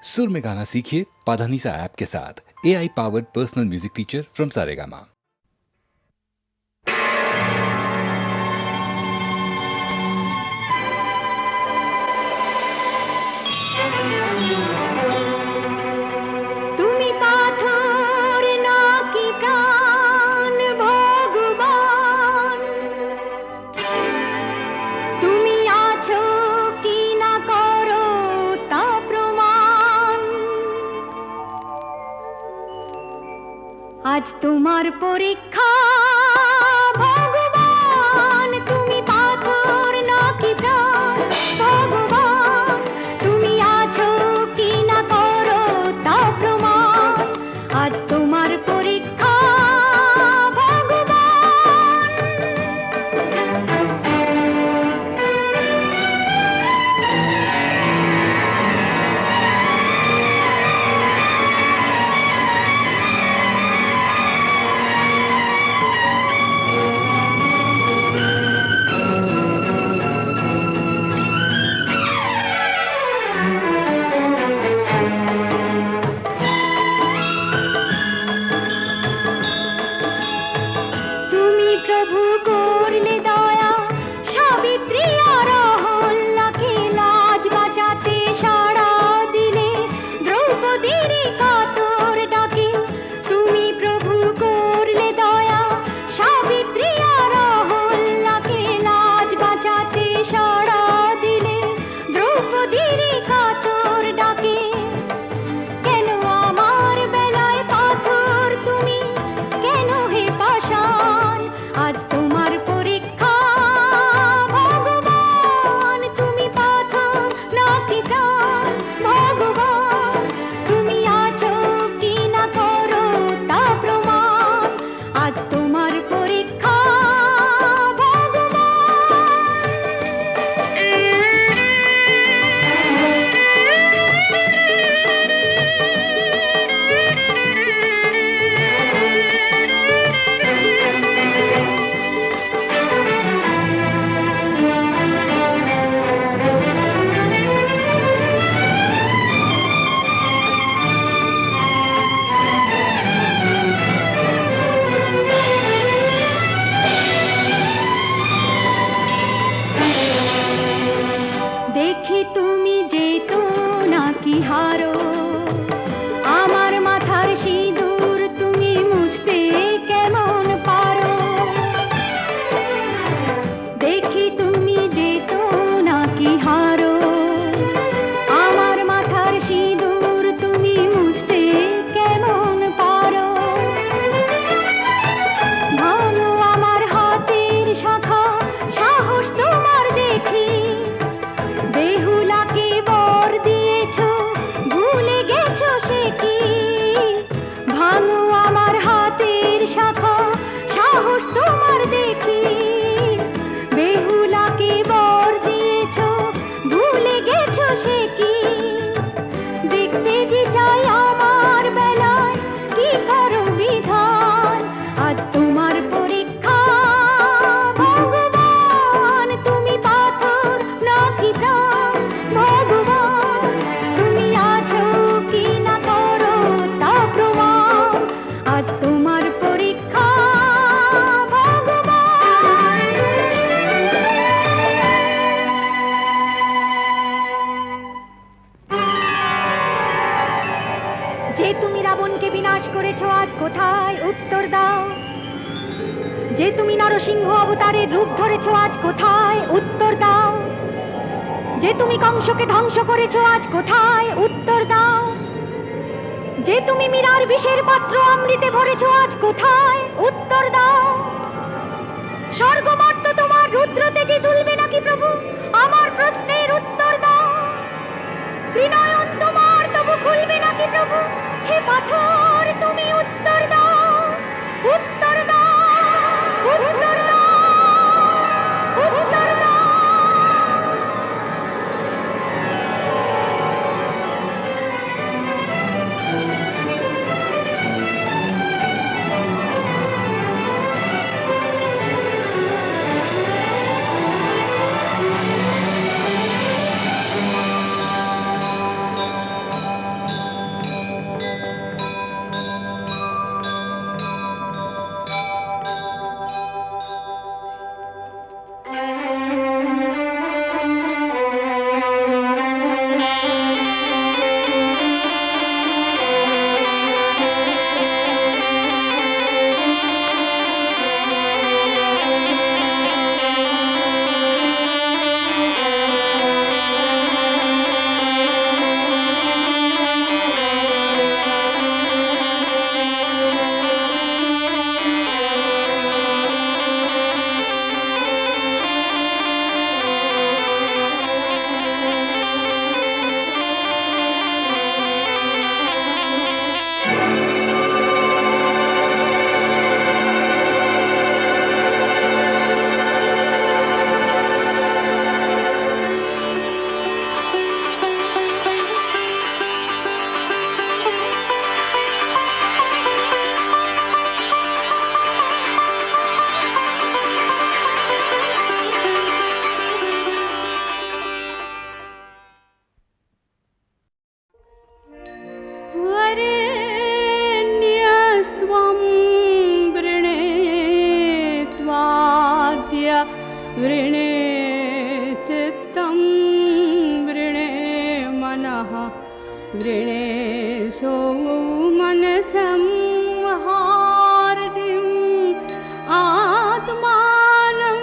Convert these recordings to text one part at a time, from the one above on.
सुर में गाना सीखिए पाधानीसा ऐप के साथ। AI powered personal music teacher from Saregama. তুমি পাথর নাকি প্রাণ ভগবান, তুমি আছো কি না করো তা প্রমাণ। আজ তোমার পরীক্ষা ভগবান, তুমি পাথর নাকি প্রাণ ভগবান, তুমি আছো কি না করো তা প্রমাণ। আজ তোমার পরীক্ষা ভগবান। তুমি প্রভু করলে দয়া, সাবিত্রী আর অহল্যাকে লাজ বাঁচাতে সাড়া দিলে, দ্রৌপদীর কাতর ডাকে। তুমি প্রভু করলে দয়া, সাবিত্রী আর অহল্যাকে লাজ বাঁচাতে সাড়া দিলে, দ্রৌপদীর কাতর ডাকে। কেন আমার বেলায় পাথর তুমি, কেন হে পাষাণ? আজ তোমার পরীক্ষা ভগবান, তুমি পাথর নাকি প্রাণ ভগবান, তুমি আছো কি না করো তা প্রমাণ। আজ তোমার পরীক্ষা দেখি তুমি যেতো নাকি হারো, আমার মাথার সিঁদুর তুমি মুছতে কেমন পারো। দেখি তুমি যেতো নাকি হারো, আমার মাথার সিঁদুর তুমি মুছতে কেমন পারো। ভালো আমার হাতের শাখা, সাহস তোমার দেখি, বেহুলাকে বর দিয়েছো ভুলে গেছো সে কি। ভাঙো আমার হাতের শাখা, সাহস তোমার দেখি, বেহুলাকে বর দিয়েছো ভুলে গেছো সে কি। দেখতে যে চাই আমার বেলায় কি করো বিধান। আজ তোমার পরীক্ষা ভগবান, তুমি পাথর নাকি প্রাণ ভগবান, তুমি আছো কি না করো তা প্রমাণ। আজ তোমার পরীক্ষা ভগবান। যে তুমি রাবণকে বিনাশ করেছো আজ কোথায় উত্তর দাও। যে তুমি নরসিংহ অবতারের রূপ ধরেছো আজ কোথায় উত্তর দাও। যে তুমি কংসকে ধ্বংস করেছো আজ কোথায় উত্তর দাও। যে তুমি মীরার বিষের পাত্র অমৃতে ভরেছো আজ কোথায় উত্তর দাও। স্বর্গমর্ত তোমার রুদ্র তেজে দুলবে নাকি প্রভু, আমার প্রশ্নের উত্তর দাও। ত্রিনয়ন তোমার তবু খুলবে নাকি প্রভু, হে পাথর তুমি উত্তর দাও। উত্তর দাও, উত্তর দাও, উত্তর দাও। वृणेशो मनसंहार्दिम् आत्मानं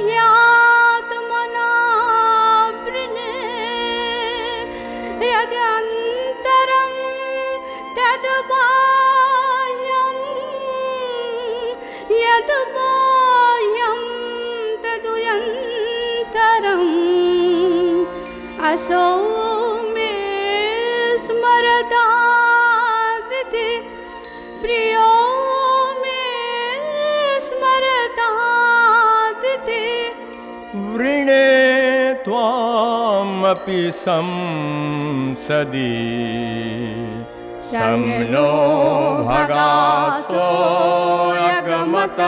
ह्यात्मना वृणे यदन्तरं तद्बाह्यं यद्बाह्यं तदुयन्तरम् असौ मे स्मरतादिति प्रियो मे स्मरतादिति वृणे त्वामपि संसदि समनो भगासोऽयगमत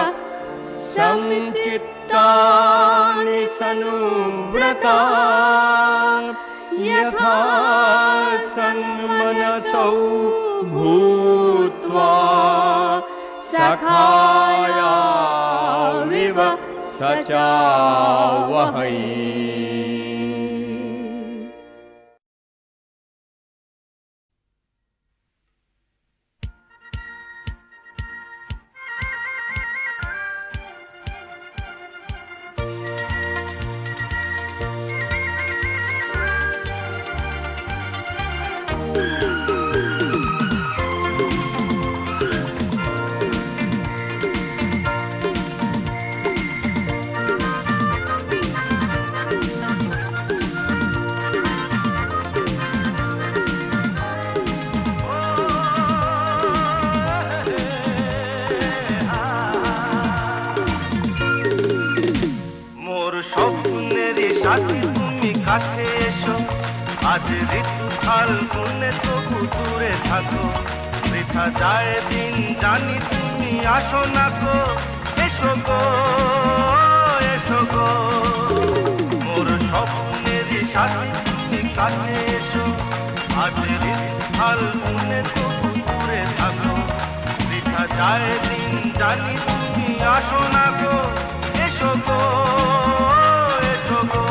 सञ्चित्तानि सनुव्रता यथा सन्मनसौ भूत्वा सखायाविव सचावहै। কাছে এসো আজ ঋতু ফাল্গুনে তবু দূরে থাকো বৃথা যায় দিন জানি তুমি আসো না গো এসো গো এসো গো মোর স্বপ্নেরই সাথী তুমি কাছে এসো আজ ঋতু ফাল্গুনে তবু দূরে থাকো বৃথা যায় দিন জানি তুমি আসো না গো এসো গো এসো গো।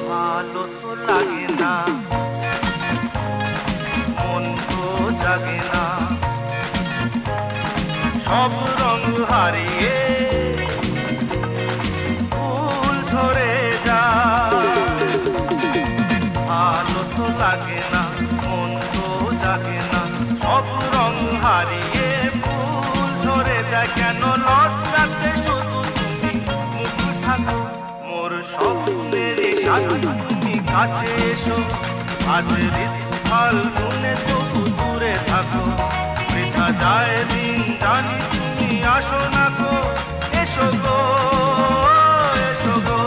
ভালো তো লাগে না মন তো জাগে না সব রং হারিয়ে ফুল ঝরে যায় ভালো তো লাগে না মন তো জাগে না সব রং হারিয়ে ফুল ঝরে যায় কেন লজ্জাতে শুধু তুমি মুখ থাকো মোর স্বপ্নের সাথী তুমি কাছে এসো আজ ঋতু ফাল্গুনে তবু দূরে থাকো বৃথা যায় দিন জানি তুমি আসো না গো এসো গো এসো গো।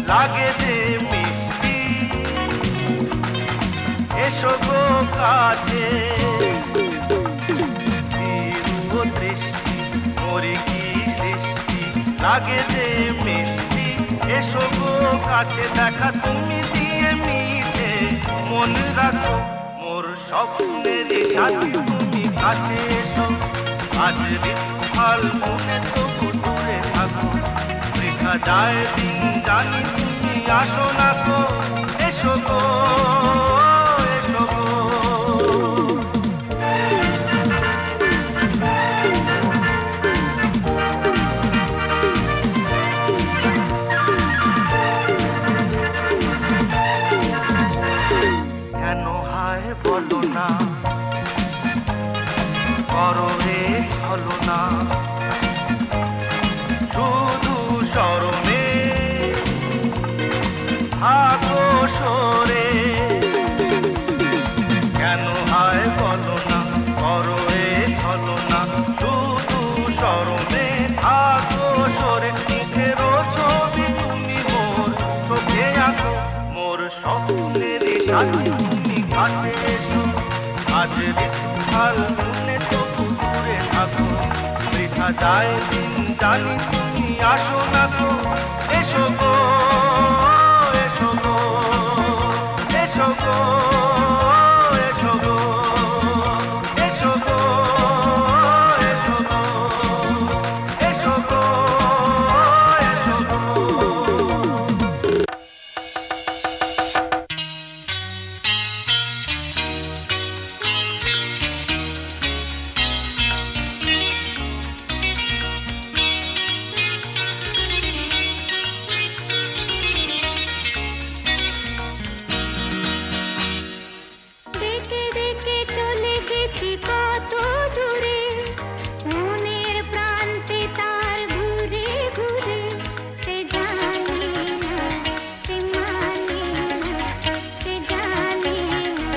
লাগে যে মিষ্টি এসো গো কাছে দৃষ্টি মরি কি সৃষ্টি লাগে যে মিষ্টি এসো গো কাছে দেখা তুমি দিয়ে মিশে মন রাখো মোর স্বপ্নের সাথী তুমি কাছে এসো আজ ঋতু ফাল্গুনে তবু দূরে থাকো বৃথা যায় দিন জানি তুমি আসো না গো এসো গো এসো গো। কেন হায় বলো না করো রে হলো না শুধু স্মরণে থাকো সাথী তুমি কাছে এসো, আজ ঋতুকাল মনে তবু দূরে থাকো, বৃথা যায় দিন জানি তুমি আসো না তো, এসো গো এসো গো এসো গো এসো গো এসো গো এসো গো এসো গো এসো গো। ডেকে ডেকে চলে গেছি কত দূরে, মনের প্রান্তে তার ঘুরে ঘুরে, সে জানে না, সে মানে না, সে জানে না,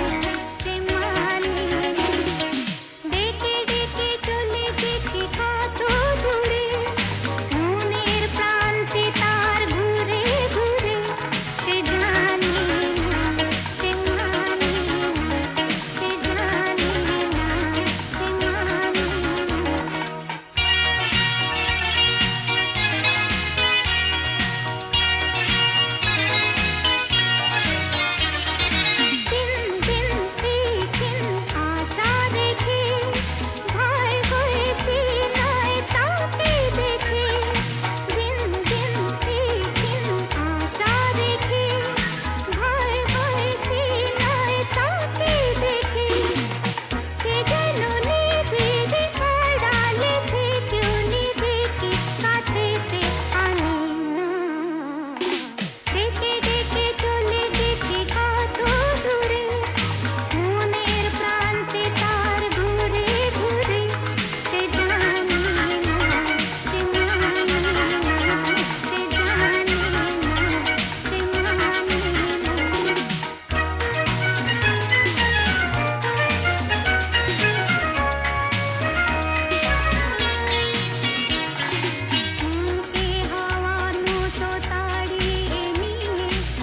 সে মানে না। ডেকে ডেকে চলে গেছি কত দূরে, মনের প্রান্তে তার ঘুরে ঘুরে, সে জানে না, সে মানে না, সে জানে না, সে মানে না। দিন দিন দিন আশা রেখে, ভয় হয়ে সে নয় তাকে দেখে। দিন দিন দিন আশা রেখে, ভয় হয়ে সে নয় তাকে দেখে। সে যেন নিজের আড়ালে থেকেও নিজেকে কাছেতে আনে না। ডেকে ডেকে চলে গেছি কত দূরে, মনের প্রান্তে তার ঘুরে ঘুরে, সে জানে না, সে মানে না, সে জানে না, সে মানে না। মুখে হাওয়ার মতো তাড়িয়ে নিয়ে,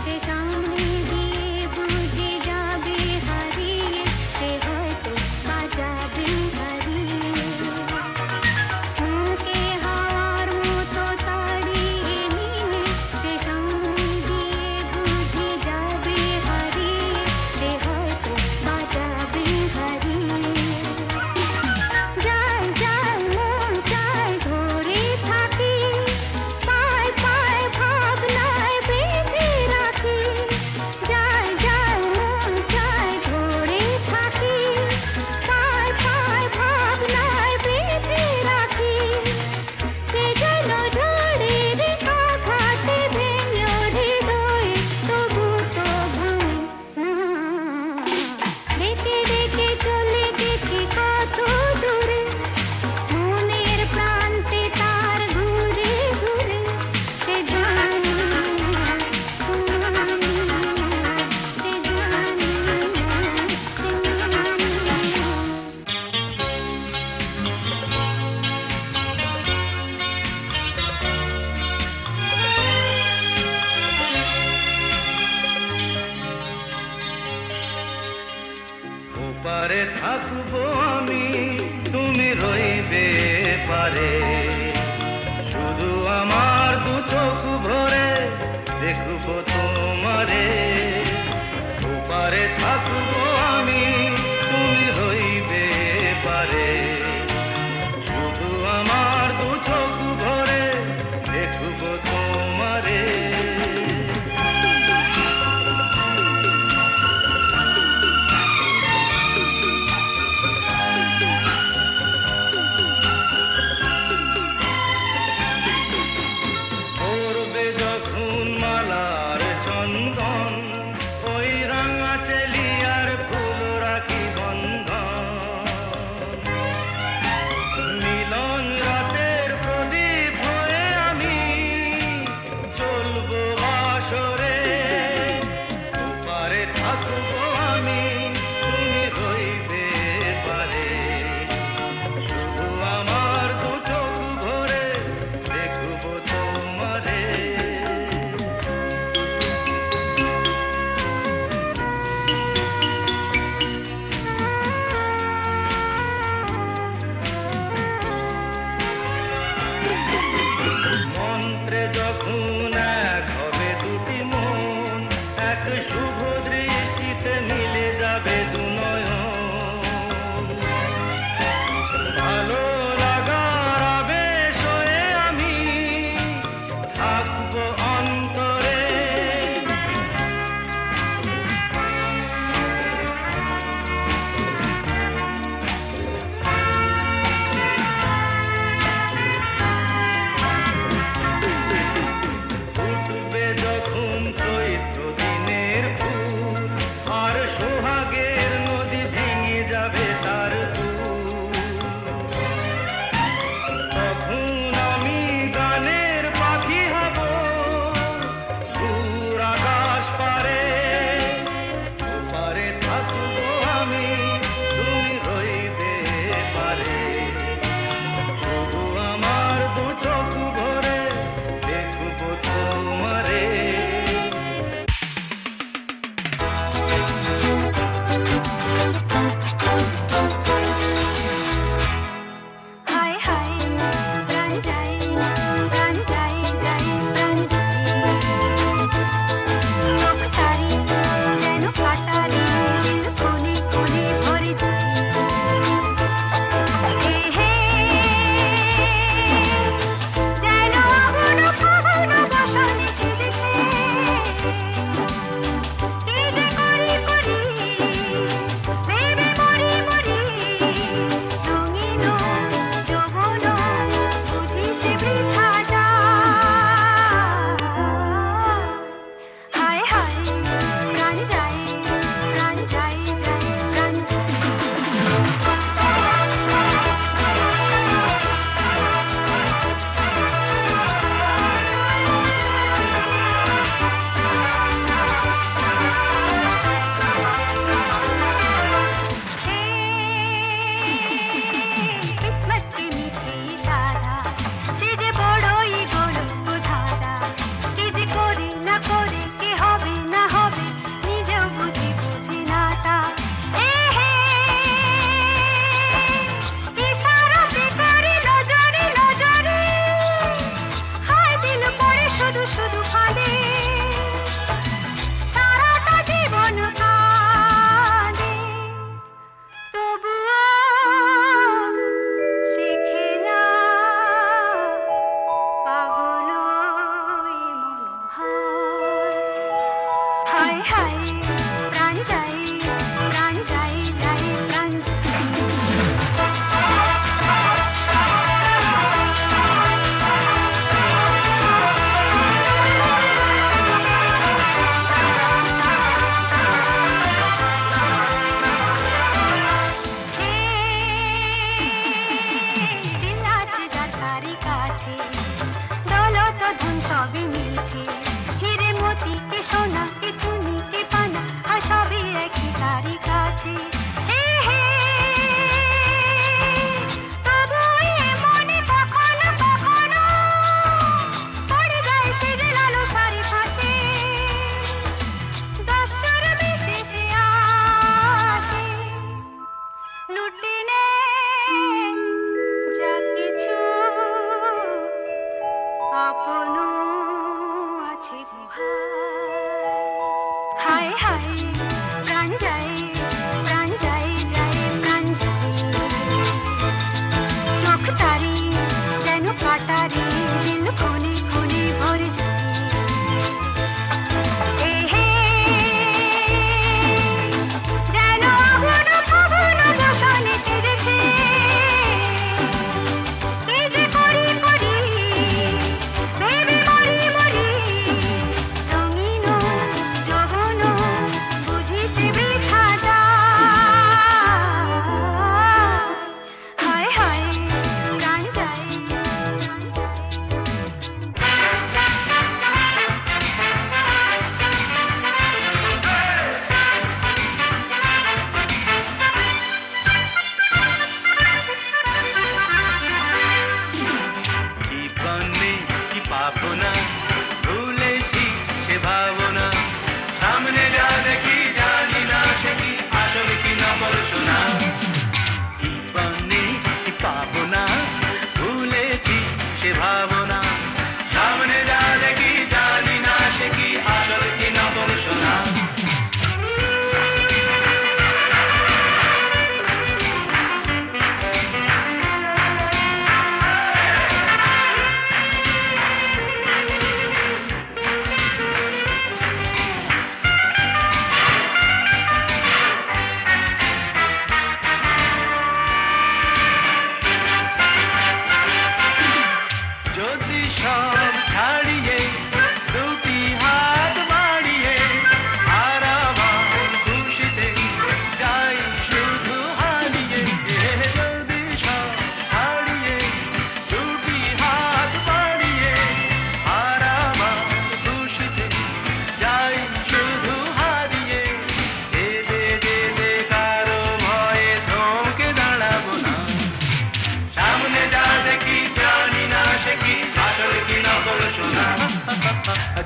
সে সামনে দিয়ে বুঝে যাবে হারিয়ে, সে হয়তো বাজাবে হারিয়ে। মুখে হাওয়ার মতো তাড়িয়ে নিয়ে, সে সামনে দিয়ে বুঝে যাবে হারিয়ে, সে হয়তো বাজাবে হারিয়ে। যায় যায় মন চায় ধরে থাকি, পায় পায় ভাবনায় বেঁধে রাখি। যায় যায় মন চায় ধরে থাকি, পায় পায় ভাবনায় বেঁধে রাখি। সে যেন ঝড়ের আঘাতে ভেঙে হৃদয়ে, তবু তো ভাঙে না। ডেকে ডেকে চলে গেছি কত দূরে, মনের প্রান্তে তার ঘুরে ঘুরে, সে জানে না, সে মানে না, সে জানে না, সে মানে না। ওপারে থাকবো আমি, তুমি রইবে পারে, শুধু আমার দু চোখ ভরে দেখবো তোমারে। ওপারে থাকবো আমি, তুমি রইবে পারে, শুধু আমার দু চোখ ভরে দেখবো তোমারে। করবে যখন মালার চন্দন, ওই রাঙা চেলিয়ার ফুল রাখি বন্ধন। মিলন রাতের প্রদীপ হয়ে আমি চলবো বাসরে। ওপারে থাকবো আমি, তুমি রইবে পারে, শুধু আমার দু চোখ ভরে দেখবো তোমারে।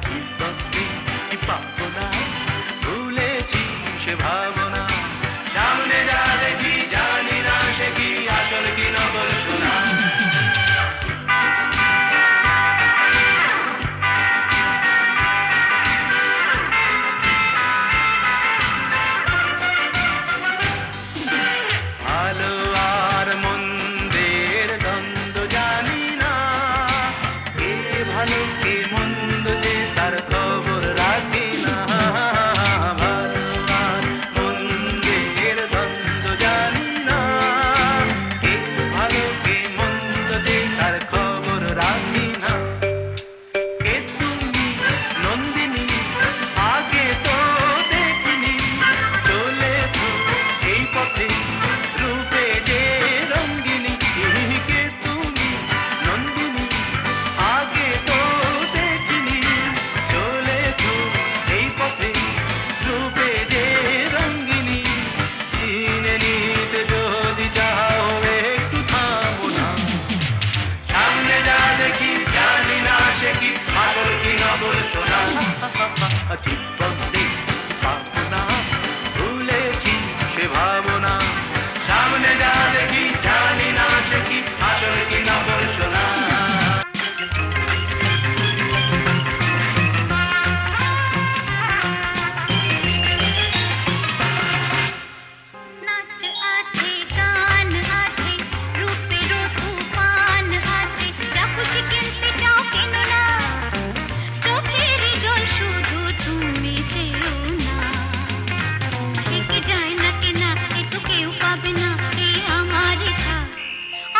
জীবনে কি পাবো না, ভুলেছি সে ভাবনা। সামনে যা দেখি জানি না সে কি আসল কি নকল শোনা। ভালো আর মন্দের দ্বন্দ্ব জানি না, কে ভালো কে মন্দ যে তার খবর রাখি না। ভালো আর মন্দের দ্বন্দ্ব জানি না, কে ভালো কে মন্দ যে তার খবর রাখি না। কে তুমি নন্দিনী, আগে তো দেখিনি, চলেছ এই পথে রূপে যে রঙ্গিনী। কে তুমি নন্দিনী, আগে তো দেখিনি, চলেছ এই পথে রূপে যে রঙ্গিনী। চিনে নিতে যদি চাও একটু থামো না, সামনে যা দেখি জানি না সে কি আসল কি নকল শোনা। জীবনে পাবো না, ভুলেছি সে ভাবনা। সামনে যা দেখি জানি না সে কি আসল কি নকল শোনা। নাচ আছে গান আছে রূপেরও তুফান আছে, যা খুশি কিনতে চাও কেনো না, চোখের জল শুধু তুমি চেয়েও না। একে যায় না কেনা এ তো কেউ পাবে না, এ আমার ইচ্ছা।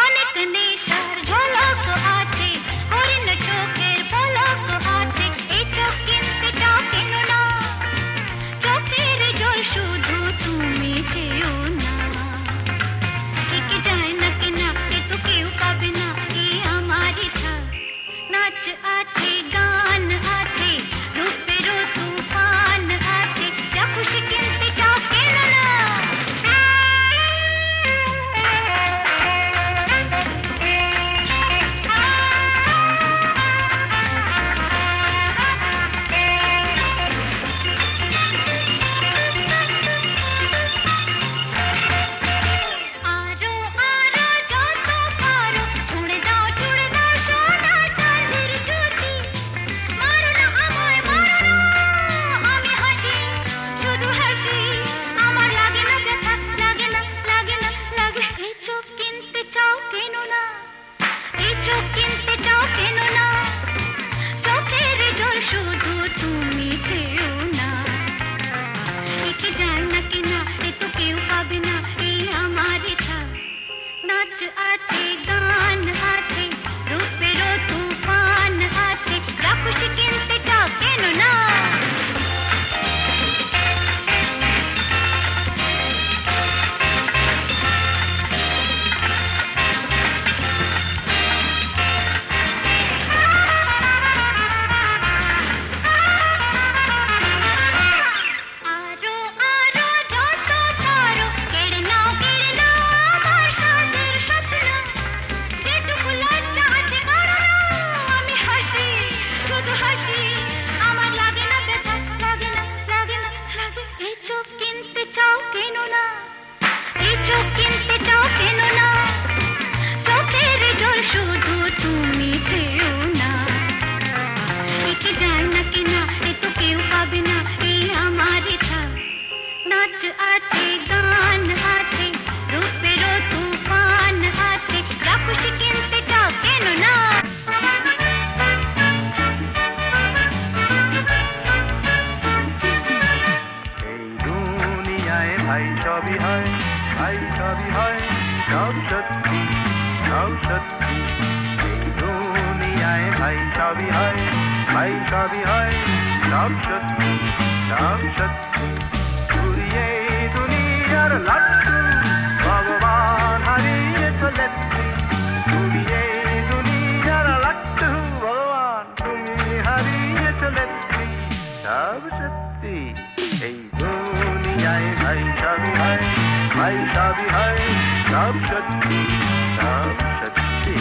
অনেক নেশার ঝলক আছে, হরিণ চোখের পলক আছে, এই চোখ কিনতে চাও কেনো না, চোখের জল শুধু তুমি চেয়েও না। একে যায় না কেনা এ তো কেউ পাবে না, এ আমার ইচ্ছা। নাচ আছে গান আছে রূপেরও তুফান আছে, যা খুশি কিনতে চাও কেনো না। আরো আরো যত পারো ছুঁড়ে দাও সোনা চাঁদের জ্যোতি। মারো না আমায় মারো না, আমি হাসি শুধু হাসি, আমার লাগে না ব্যথা, লাগে না লাগে না লাগে। এই চোখ কিনতে চাও কেনো না, এই চোখ কিনতে চাও কেনো না, চোখের জল শুধু তুমি চেয়েও না। একে যায় না কেনা এ তো কেউ পাবে না, এই আমার ইচ্ছা। নাচ আছে গান আছে রূপেরও তুফান আছে, যা খুশি কিনতে চাও কেনো না। আরো আরো যত পারো কেড়ে নাও আমার সাদের স্বপ্ন। যেটুকু লজ্জা আছে করো না, আমি হাসি শুধু হাসি, আমার লাগে না ব্যথা, লাগে না লাগে না লাগে। এই চোখ কিনতে চাও কেনো না, এই চোখ কিনতে চাও কেনো না, চোখের জল শুধু তুমি চেয়েও না। একে যায় না কেনা এ তো কেউ পাবে না, এই আমার ইচ্ছা। নাচ আছে গান আছে রূপেরও তুফান আছে, যা খুশি কিনতে চাও কেনো না। এই দুনিয়ায় ভাই সবই হয়, ভাই সবই হয়, সব সত্যি সব সত্যি। এই দুনিয়ায় ভাই সবই হয়, ভাই সবই হয়, সব সত্যি সব সত্যি। ঘুরিয়ে দুনিয়ার লাট্টু ভগবান হারিয়ে চলেছি, ঘুরিয়ে দুনিয়ার লাট্টু ভগবান তুমি হারিয়ে চলেছি, সব সত্যি। এই দুনিয়ায় ভাই সবই হয়, ভাই সবই হয়, সব সত্যি সব সত্যি।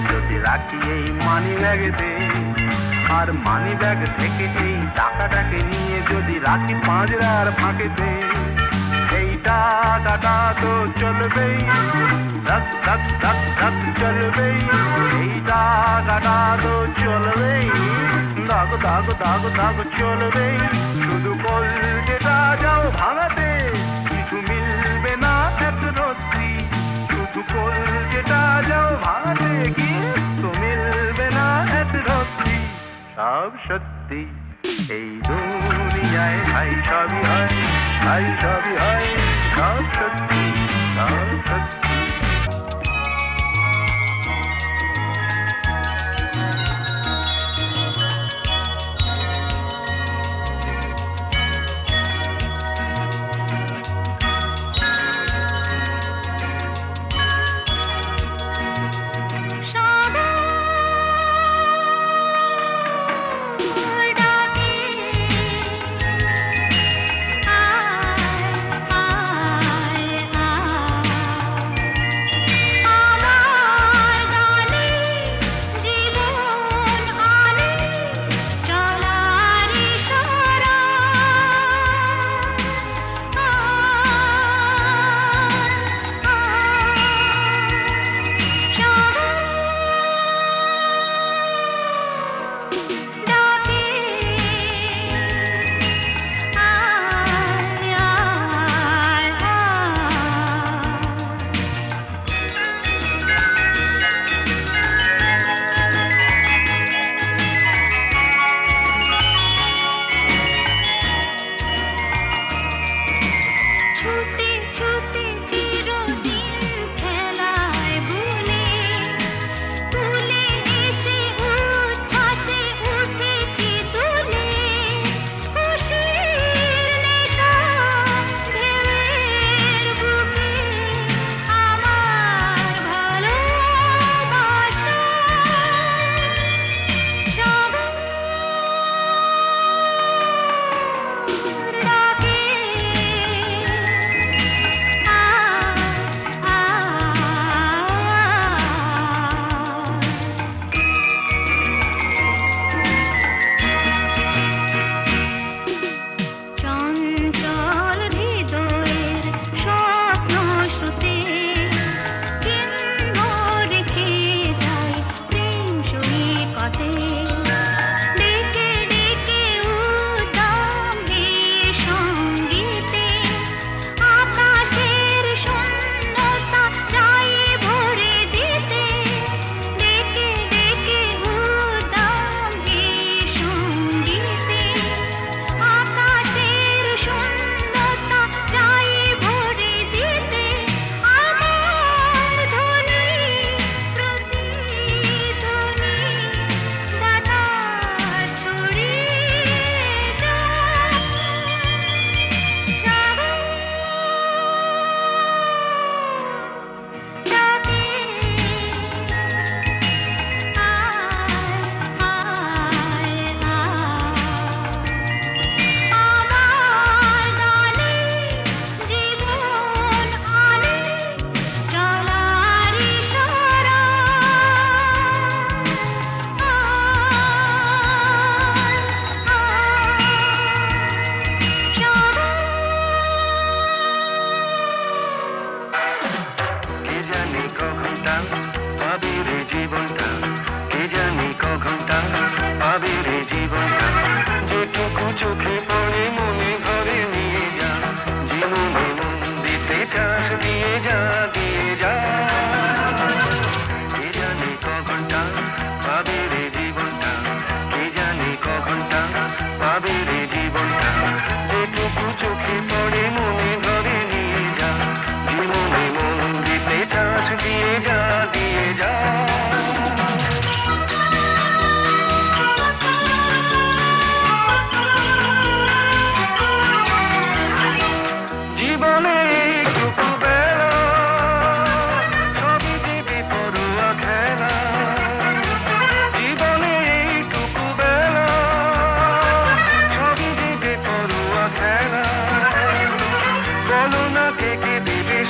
যদি রাখি এই মানি ব্যাগেতে, আর মানি ব্যাগ থেকে এই টাকাটাকে নিয়ে যদি রাখি পাঁজরার ফাঁকেতে, এই টাকাটা তো চলবেই, ধক ধক ধক ধক চলবেই, এই টাকাটা তো চলবেই, দাগ দাগ দাগ দাগ চলবেই। শুধু কলকেটা যাও ভাঙাতে, কিছু মিলবে না এক রত্তি, শুধু কলকেটা যাও ভাঙাতে, কিছু মিলবে না এক রত্তি। সব সত্যি এই দুনিয়ায় ভাই সবই হয়, ভাই সবই হয়, সব সত্যি, সব সত্যি।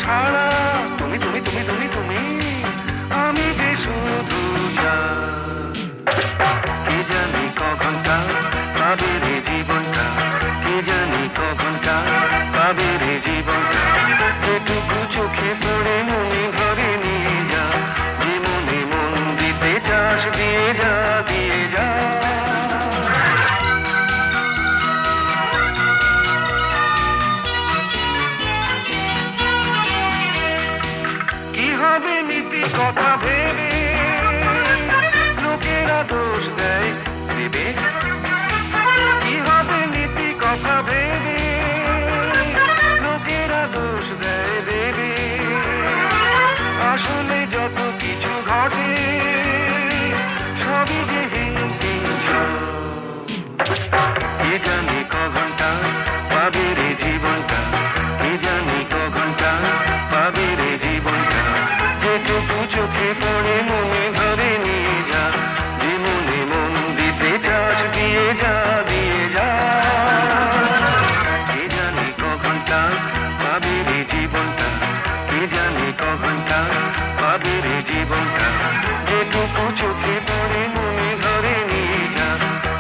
ছাড়া তুমি তুমি তুমি তুমি তুমি আমি যে শুধু হবে নীতি কথা ভেবে লোকেরা দোষ দেয় দেবে, কি হবে নীতি কথা ভেবে লোকেরা দোষ দেয় দেবে। আসলে যত কিছু ঘটে সবই যে হিংসে। কে জানে ক ঘন্টা পাবে রে জীবনটা, কে জানে ক ঘন্টা পাবে রে জীবনটা। যেটুকু চোখে পড়ে মনে ধরে নিয়ে যা, যে মনে মন দিতে চাস দিয়ে যা দিয়ে যা। কে জানে ক ঘন্টা পাবে রে জীবনটা, কে জানে ক ঘন্টা পাবে রে জীবনটা। যেটুকু চোখে পড়ে মনে ধরে নিয়ে যা,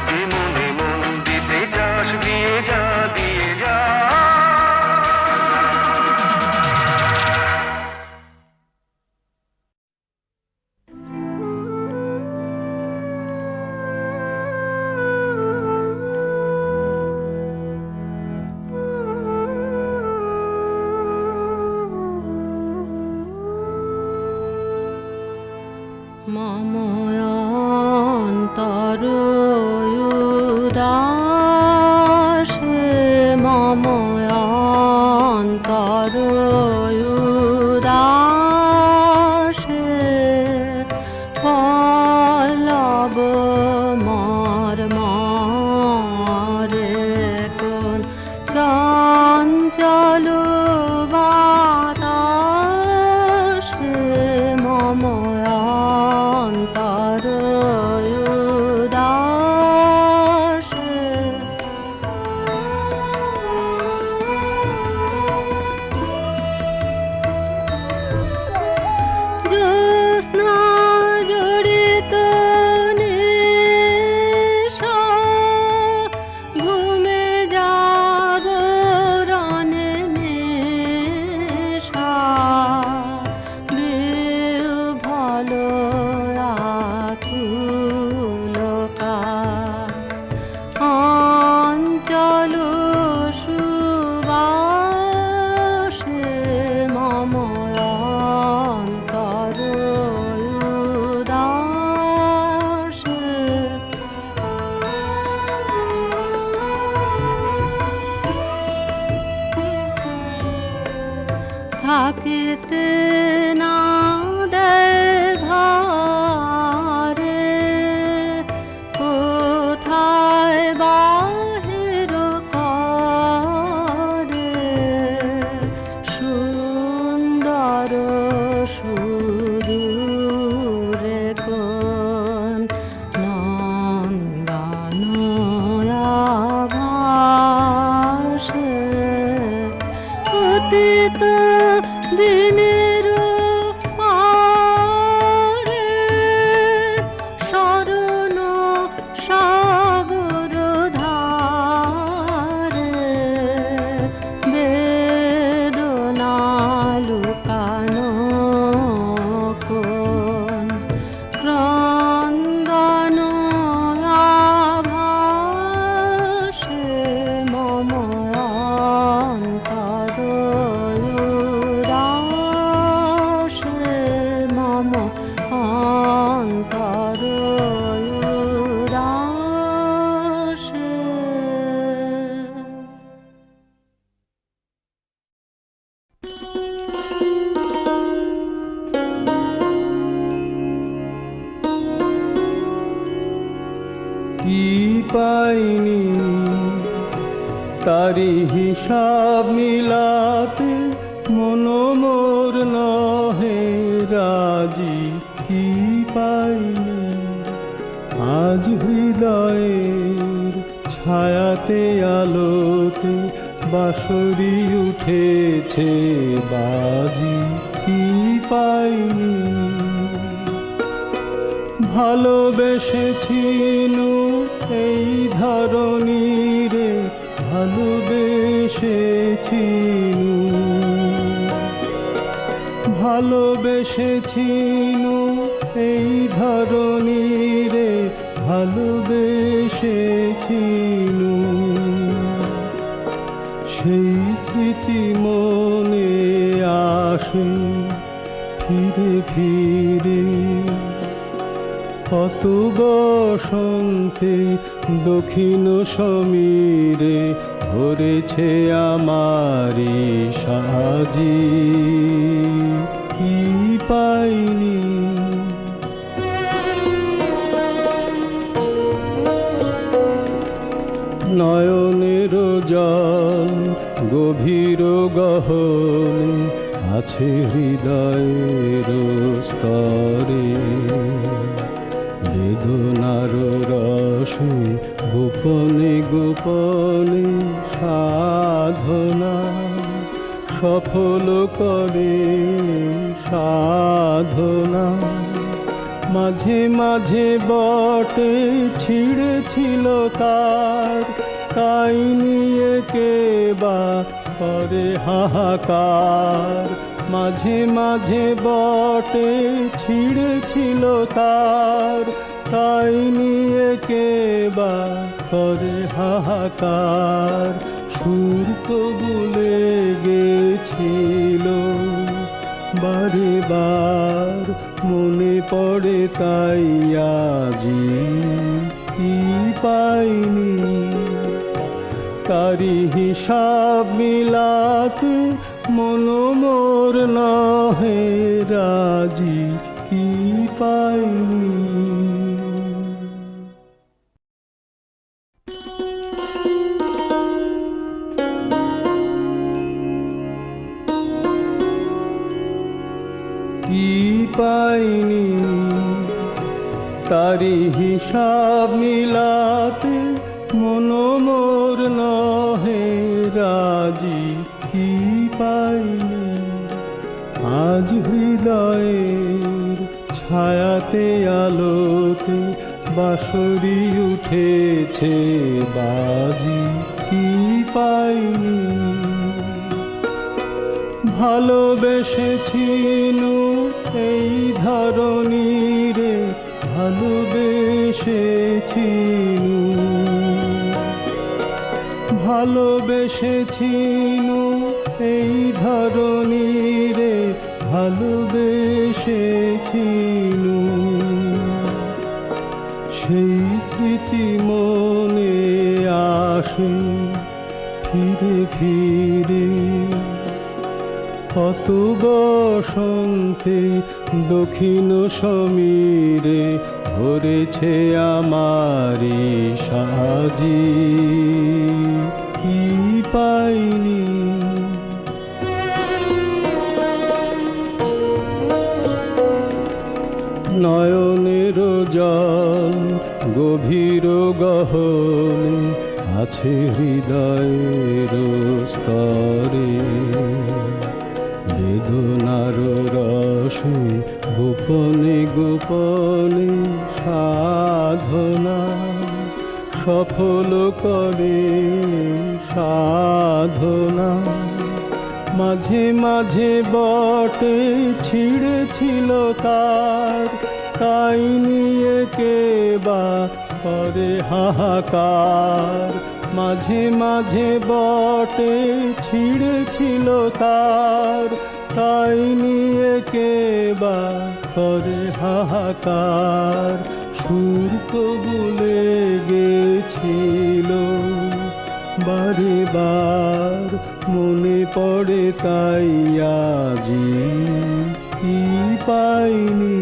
যে মনে মন দিতে চাস দিয়ে যা দিয়ে যা। মম অন্তর উদাসে, মম অন্তর উদাসে, পল্লব মর্মরে কোন চঞ্চল বাতাসে, মম অন্তর উদাসে। জ্যোৎস্না জড়িত নিশা, ঘুমে জাগরণে নেশা, বিহ্বল আকুল কার, অঞ্চল সুবাসে, মম অন্তর উদাসে। থাকিতে না দেয় ঘরে, কোথায় বাহির করে, সুন্দর সুদূরে কোন নন্দন আভাসে, অতীত দিনের পারে, শরণ সাগর ধারে, বেদনা লুকানো কোন ক্রন্দন আভাসে, মম অন্তর উদাসে, মম অন্তর উদাসে। কি পাইনি তারি হিসাব মিলাতে, মন মোর নহে রাজি। কি পাইনি আজ হৃদয়ের ছায়াতে আলোতে, বাঁশরি উঠেছে বাজি। কি পাইনি ভালোবেসেছিনু এই ধরণীরে, ভালোবেসেছিনু, ভালোবেসেছিনু এই ধরণীরে, ভালোবেসেছিনু। সেই স্মৃতি মনে আসে ফিরে ফিরে কত বসন্তে দক্ষিণ সমীরে ভরেছে আমারি সাজি, কি পাইনি নয়নের জল গভীর গহনে আছে হৃদয়ের স্তরে, বেদনার রসে গোপনে গোপনে সাধনা সফল করে সাধনা। মাঝে মাঝে বটে ছিঁড়েছিল তার, তাই নিয়ে কে বা করে হাহাকার। মাঝে মাঝে বটে ছিঁড়েছিল তার, তাই নিয়ে কে বা করে হাহাকার। সুর তো ভুলে গেছিল বারে বার, মনে পড়ে তাই আজি, কি পাইনি তারি হিসাব মিলাতে মন মোর নহে রাজি, কি পাইনি। কি পাইনি তারি হিসাব মিলাতে মন মোর নহে রাজি, কি পাইনি। আজ হৃদয়ের ছায়াতে আলোতে বাঁশরি উঠেছে বাজি, কি পাইনি। ভালোবেসেছিনু এই ধরণীরে, ভালোবেসেছিনু ভালোবেসেছিনু এই ধরণীরে, ভালোবেসেছিনু। সেই স্মৃতি মনে আসে ফিরে ফিরে, কত বসন্তে দক্ষিণ সমীরে ভরেছে আমারি সাজি, কি পাইনি। নয়নের জল গভীর গহনে আছে হৃদয়ের স্তরে, বেদনার রসে গোপনে গোপনে সাধনা সফল করে সাধনা। মাঝে মাঝে বটে ছিঁড়েছিল তার, তাই নিয়ে কে বা করে হাহাকার। মাঝে মাঝে বটে ছিঁড়েছিল তার, তাই নিয়ে কে বা করে হাহাকার। সুর তো ভুলে গেছিল বারে বার, মনে পড়ে তাই আজি, কি পাইনি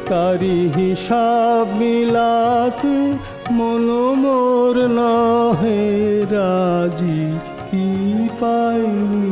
তারি হিসাব মিলাতে মন মোর নহে রাজি, কি পাইনি।